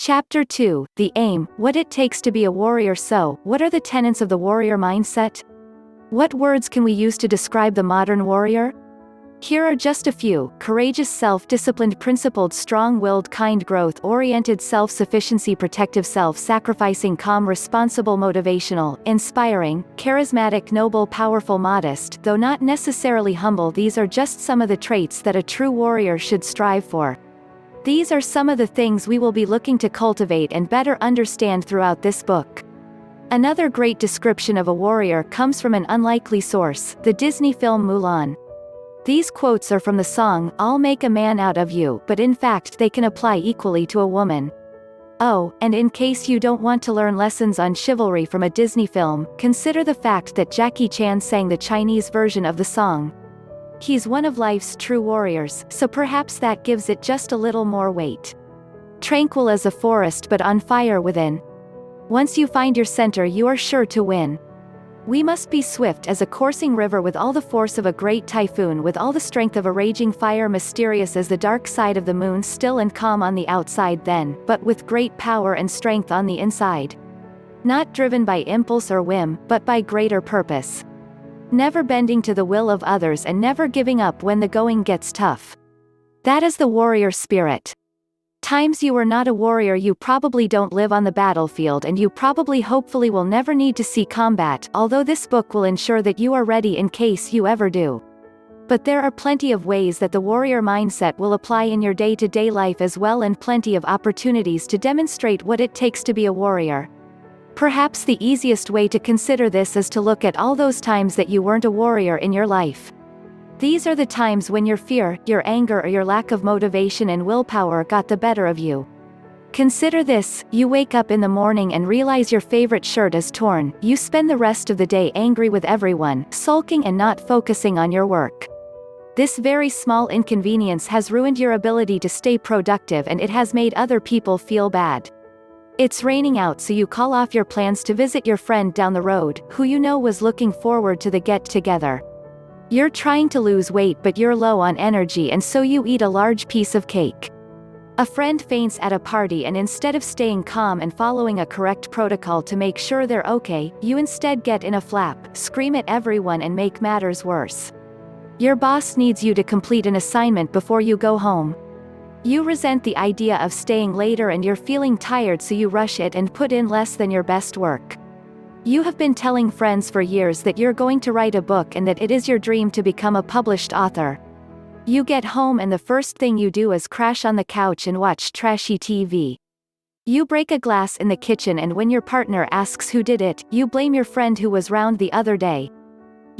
Chapter 2, The Aim, What It Takes to Be a Warrior. So, what are the tenets of the warrior mindset? What words can we use to describe the modern warrior? Here are just a few: courageous, self-disciplined, principled, strong-willed, kind, growth-oriented, self-sufficiency, protective, self-sacrificing, calm, responsible, motivational, inspiring, charismatic, noble, powerful, modest. Though not necessarily humble, these are just some of the traits that a true warrior should strive for. These are some of the things we will be looking to cultivate and better understand throughout this book. Another great description of a warrior comes from an unlikely source, the Disney film Mulan. These quotes are from the song, "I'll Make a Man Out of You," but in fact they can apply equally to a woman. Oh, and in case you don't want to learn lessons on chivalry from a Disney film, consider the fact that Jackie Chan sang the Chinese version of the song. He's one of life's true warriors, so perhaps that gives it just a little more weight. Tranquil as a forest but on fire within. Once you find your center, you are sure to win. We must be swift as a coursing river, with all the force of a great typhoon, with all the strength of a raging fire, mysterious as the dark side of the moon, still and calm on the outside then, but with great power and strength on the inside. Not driven by impulse or whim, but by greater purpose. Never bending to the will of others and never giving up when the going gets tough. That is the warrior spirit. Times you are not a warrior, you probably don't live on the battlefield, and you probably hopefully will never need to see combat, although this book will ensure that you are ready in case you ever do. But there are plenty of ways that the warrior mindset will apply in your day-to-day life as well, and plenty of opportunities to demonstrate what it takes to be a warrior. Perhaps the easiest way to consider this is to look at all those times that you weren't a warrior in your life. These are the times when your fear, your anger, or your lack of motivation and willpower got the better of you. Consider this: you wake up in the morning and realize your favorite shirt is torn. You spend the rest of the day angry with everyone, sulking and not focusing on your work. This very small inconvenience has ruined your ability to stay productive, and it has made other people feel bad. It's raining out, so you call off your plans to visit your friend down the road, who you know was looking forward to the get-together. You're trying to lose weight, but you're low on energy, and so you eat a large piece of cake. A friend faints at a party, and instead of staying calm and following a correct protocol to make sure they're okay, you instead get in a flap, scream at everyone, and make matters worse. Your boss needs you to complete an assignment before you go home. You resent the idea of staying later, and you're feeling tired, so you rush it and put in less than your best work. You have been telling friends for years that you're going to write a book and that it is your dream to become a published author. You get home and the first thing you do is crash on the couch and watch trashy TV. You break a glass in the kitchen, and when your partner asks who did it, you blame your friend who was round the other day.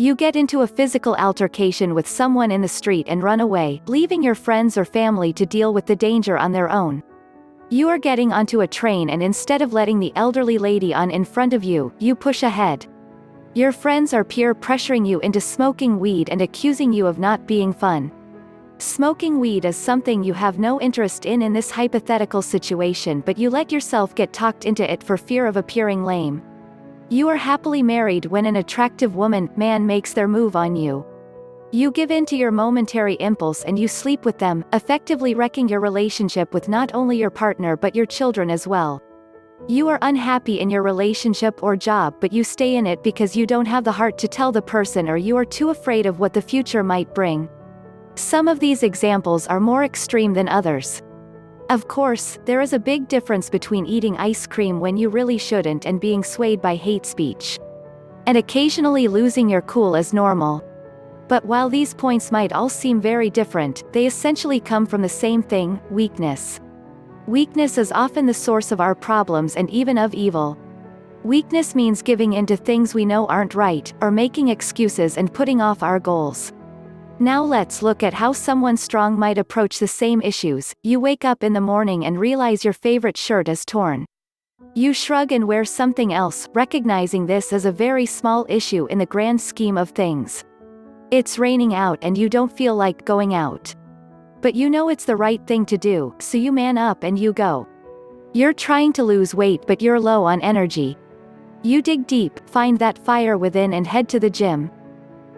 You get into a physical altercation with someone in the street and run away, leaving your friends or family to deal with the danger on their own. You are getting onto a train, and instead of letting the elderly lady on in front of you, you push ahead. Your friends are peer pressuring you into smoking weed and accusing you of not being fun. Smoking weed is something you have no interest in this hypothetical situation, but you let yourself get talked into it for fear of appearing lame. You are happily married when an attractive man makes their move on you. You give in to your momentary impulse and you sleep with them, effectively wrecking your relationship with not only your partner but your children as well. You are unhappy in your relationship or job, but you stay in it because you don't have the heart to tell the person, or you are too afraid of what the future might bring. Some of these examples are more extreme than others. Of course, there is a big difference between eating ice cream when you really shouldn't and being swayed by hate speech. And occasionally losing your cool is normal. But while these points might all seem very different, they essentially come from the same thing: weakness. Weakness is often the source of our problems and even of evil. Weakness means giving in to things we know aren't right, or making excuses and putting off our goals. Now let's look at how someone strong might approach the same issues. You wake up in the morning and realize your favorite shirt is torn. You shrug and wear something else, recognizing this as a very small issue in the grand scheme of things. It's raining out and you don't feel like going out. But you know it's the right thing to do, so you man up and you go. You're trying to lose weight, but you're low on energy. You dig deep, find that fire within, and head to the gym.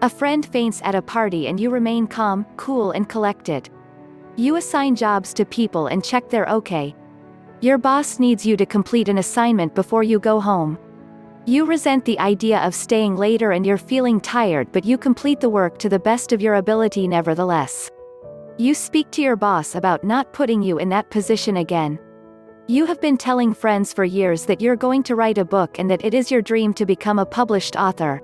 A friend faints at a party and you remain calm, cool, and collected. You assign jobs to people and check they're okay. Your boss needs you to complete an assignment before you go home. You resent the idea of staying later and you're feeling tired, but you complete the work to the best of your ability nevertheless. You speak to your boss about not putting you in that position again. You have been telling friends for years that you're going to write a book and that it is your dream to become a published author.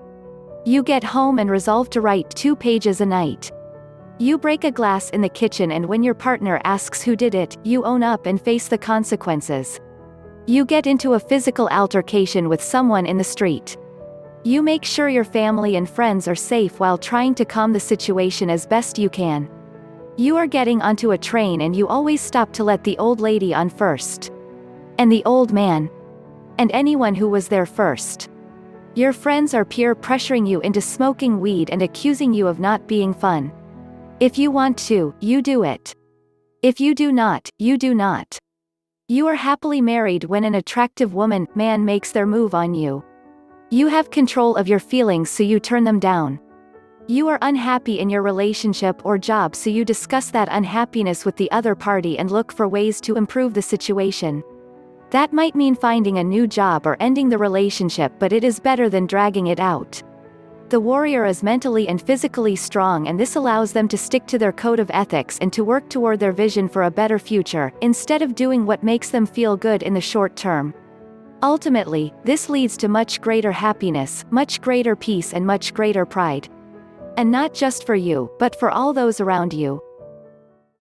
You get home and resolve to write 2 pages a night. You break a glass in the kitchen, and when your partner asks who did it, you own up and face the consequences. You get into a physical altercation with someone in the street. You make sure your family and friends are safe while trying to calm the situation as best you can. You are getting onto a train and you always stop to let the old lady on first. And the old man. And anyone who was there first. Your friends are peer pressuring you into smoking weed and accusing you of not being fun. If you want to, you do it. If you do not, you do not. You are happily married when an attractive man makes their move on you. You have control of your feelings, so you turn them down. You are unhappy in your relationship or job, so you discuss that unhappiness with the other party and look for ways to improve the situation. That might mean finding a new job or ending the relationship, but it is better than dragging it out. The warrior is mentally and physically strong, and this allows them to stick to their code of ethics and to work toward their vision for a better future, instead of doing what makes them feel good in the short term. Ultimately, this leads to much greater happiness, much greater peace, and much greater pride. And not just for you, but for all those around you.